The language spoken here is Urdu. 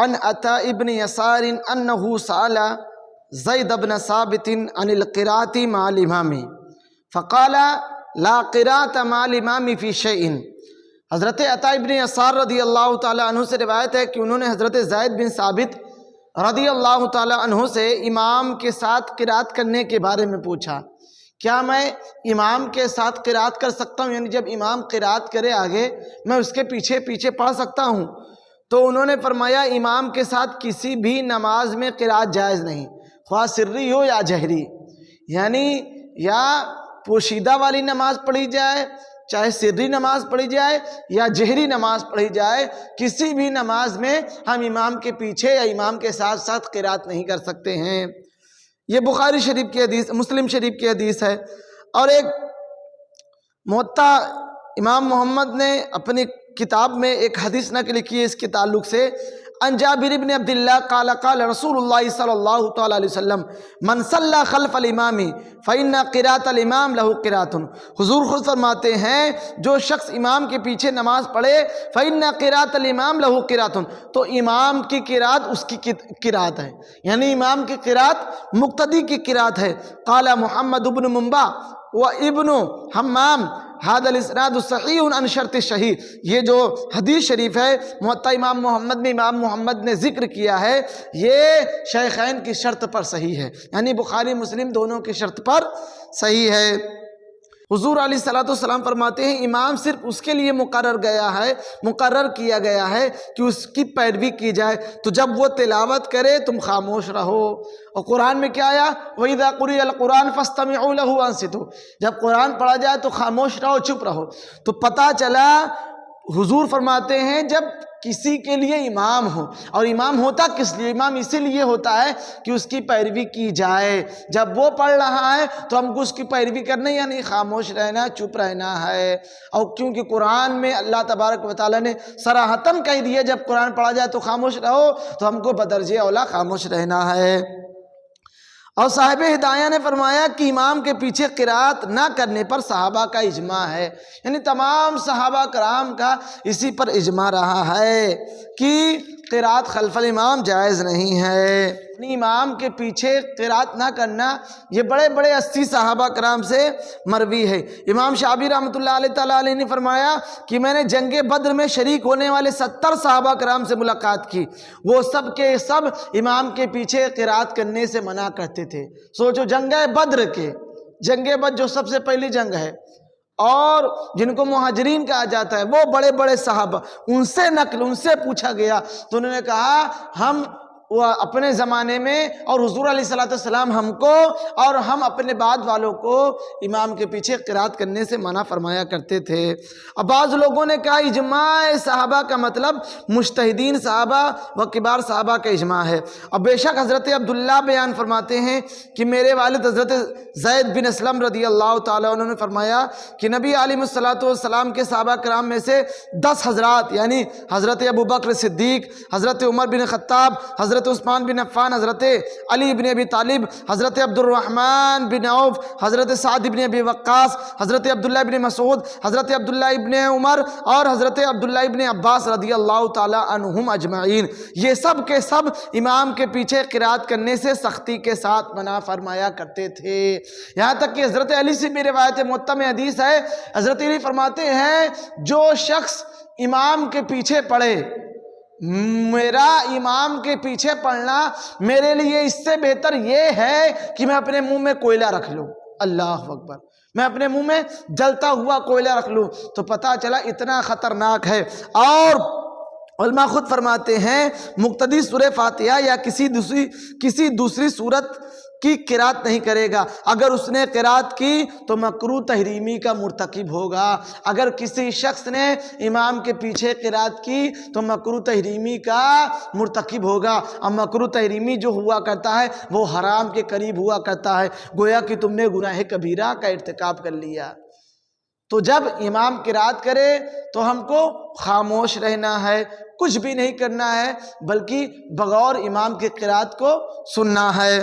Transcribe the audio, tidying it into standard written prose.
عن عطاء بن يسار انه سأل زید بن ثابت عن القراءة مع الامام فقال لا قراءة مع الامام في شيء۔ حضرت عطاء بن یسار رضی اللہ تعالی عنہ سے روایت ہے کہ انہوں نے حضرت زید بن ثابت رضی اللہ تعالی عنہ سے امام کے ساتھ قرات کرنے کے بارے میں پوچھا، کیا میں امام کے ساتھ قرات کر سکتا ہوں، یعنی جب امام قرات کرے آگے میں اس کے پیچھے پیچھے پڑھ سکتا ہوں؟ تو انہوں نے فرمایا امام کے ساتھ کسی بھی نماز میں قرات جائز نہیں، خواہ سری ہو یا جہری، یعنی یا پوشیدہ والی نماز پڑھی جائے، چاہے سری نماز پڑھی جائے یا جہری نماز پڑھی جائے، کسی بھی نماز میں ہم امام کے پیچھے یا امام کے ساتھ ساتھ قرات نہیں کر سکتے ہیں۔ یہ بخاری شریف کی حدیث، مسلم شریف کی حدیث ہے۔ اور ایک موطا امام محمد نے اپنی کتاب میں ایک حدیث نقل کی ہے اس کے تعلق سے، عن جابر بن عبداللہ قال قال رسول اللہ صلی اللہ تعالی علیہ وسلم من صلی خلف الامام فإن قراءة الامام له قراءة۔ حضور خود فرماتے ہیں جو شخص امام کے پیچھے نماز پڑھے فإن قراءة الامام له قراءة، تو امام کی قراءت اس کی قراءت ہے، یعنی امام کی قراءت مقتدی کی قراءت ہے۔ قال محمد بن منبع وابن حمام هذا الاسناد صحیح عن شرط الشہید۔ یہ جو حدیث شریف ہے موطا امام محمد میں امام محمد نے ذکر کیا ہے، یہ شیخین کی شرط پر صحیح ہے، یعنی بخاری مسلم دونوں کی شرط پر صحیح ہے۔ حضور علیہ السلام فرماتے ہیں امام صرف اس کے لیے مقرر کیا گیا ہے کہ اس کی پیروی کی جائے، تو جب وہ تلاوت کرے تم خاموش رہو۔ اور قرآن میں کیا آیا؟ وَإِذَا قُرِئَ الْقُرْآنُ فَاسْتَمِعُوا لَهُ وَأَنصِتُوا، جب قرآن پڑھا جائے تو خاموش رہو، چپ رہو۔ تو پتہ چلا حضور فرماتے ہیں جب کسی کے لیے امام ہو، اور امام ہوتا کس لیے؟ امام اسی لیے ہوتا ہے کہ اس کی پیروی کی جائے، جب وہ پڑھ رہا ہے تو ہم کو اس کی پیروی کرنا، یعنی خاموش رہنا، چپ رہنا ہے۔ اور کیونکہ قرآن میں اللہ تبارک و تعالیٰ نے صراحتاً کہہ دیا جب قرآن پڑھا جائے تو خاموش رہو، تو ہم کو بدرجہ اولا خاموش رہنا ہے۔ اور صاحب ہدایہ نے فرمایا کہ امام کے پیچھے قرات نہ کرنے پر صحابہ کا اجماع ہے، یعنی تمام صحابہ کرام کا اسی پر اجماع رہا ہے کہ قرات خلف الامام جائز نہیں ہے، یعنی امام کے پیچھے قرات نہ کرنا یہ بڑے بڑے 80 صحابہ کرام سے مروی ہے۔ امام شعبی رحمۃ اللہ علیہ نے فرمایا کہ میں نے جنگ بدر میں شریک ہونے والے 70 صحابہ کرام سے ملاقات کی، وہ سب کے سب امام کے پیچھے قرات کرنے سے منع کرتے تھے۔ سوچو جنگ بدر جو سب سے پہلی جنگ ہے، اور جن کو مہاجرین کہا جاتا ہے، وہ بڑے بڑے صحابہ، ان سے پوچھا گیا تو انہوں نے کہا ہم اپنے زمانے میں اور حضور علیہ السلام ہم کو اور ہم اپنے بعد والوں کو امام کے پیچھے قرات کرنے سے منع فرمایا کرتے تھے۔ اب بعض لوگوں نے کہا اجماع صحابہ کا مطلب مجتہدین صحابہ و کبار صحابہ کا اجماع ہے۔ اب بے شک حضرت عبداللہ بیان فرماتے ہیں کہ میرے والد حضرت زید بن اسلم رضی اللہ تعالیٰ عنہ نے فرمایا کہ نبی علیہ السلام کے صحابہ کرام میں سے 10 حضرات، یعنی حضرت ابوبکر صدیق، حضرت عمر بن خطاب، حضرت عثمان بن عفان، حضرت علی بن ابی طالب، حضرت عبد الرحمن بن عوف، حضرت سعد بن ابی وقاص، حضرت عبداللہ بن مسعود، حضرت عبداللہ ابن عمر اور حضرت عبداللہ ابن عباس رضی اللہ تعالی عنہم اجمعین، یہ سب کے سب امام کے پیچھے قرات کرنے سے سختی کے ساتھ منع فرمایا کرتے تھے۔ یہاں تک کہ حضرت علی سے بھی روایت موطا میں حدیث ہے، حضرت علی فرماتے ہیں جو شخص امام کے پیچھے پڑھے، میرا امام کے پیچھے پڑھنا میرے لیے اس سے بہتر یہ ہے کہ میں اپنے منہ میں کوئلہ رکھ لوں۔ اللہ اکبر، میں اپنے منہ میں جلتا ہوا کوئلہ رکھ لوں، تو پتہ چلا اتنا خطرناک ہے۔ اور علماء خود فرماتے ہیں مقتدی سورہ فاتحہ یا کسی دوسری سورت کی قرات نہیں کرے گا، اگر اس نے قرات کی تو مکروہ تحریمی کا مرتکب ہوگا۔ اگر کسی شخص نے امام کے پیچھے قرات کی تو مکروہ تحریمی کا مرتکب ہوگا، اور مکروہ تحریمی جو ہوا کرتا ہے وہ حرام کے قریب ہوا کرتا ہے، گویا کہ تم نے گناہ کبیرہ کا ارتکاب کر لیا۔ تو جب امام قرات کرے تو ہم کو خاموش رہنا ہے، کچھ بھی نہیں کرنا ہے، بلکہ بغور امام کی قرات کو سننا ہے۔